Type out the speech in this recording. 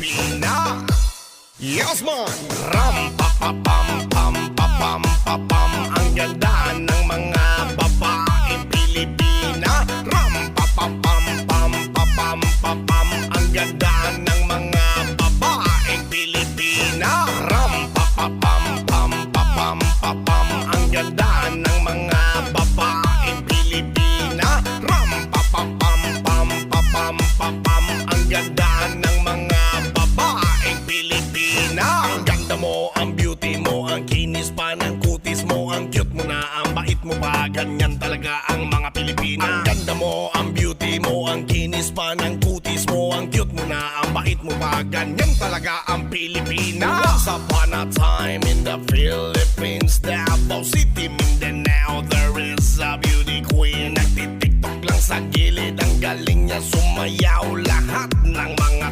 Pilipina. Yes man! Ram pa pa pam pam pa pam pa pam. Ang ganda ng mga babaeng Pilipina. Ram pa pa pam pam pa pam pa pam. Ang ganda ng mga babaeng Pilipina. Ram pa pa pam pam pa pam pa pam. Ang ganda ng mga babaeng Pilipina. Ram pa pa pam pam pa pam pa pam. Ang ganda ng mga babaeng Pilipina. Ang ganda mo, ang beauty mo, ang kinis pa ng kutis mo, ang cute mo na, ang bait mo pa, ganyan talaga ang mga Pilipina. Ang ganda mo, ang beauty mo, ang kinis pa ng kutis mo, ang cute mo na, ang bait mo pa, ganyan talaga ang Pilipina. Once upon a time in the Philippines, Davao City, Mindanao, there is a beauty queen. Nagtitiktok lang sa gilid, ang galing niya sumayaw. Lahat ng mga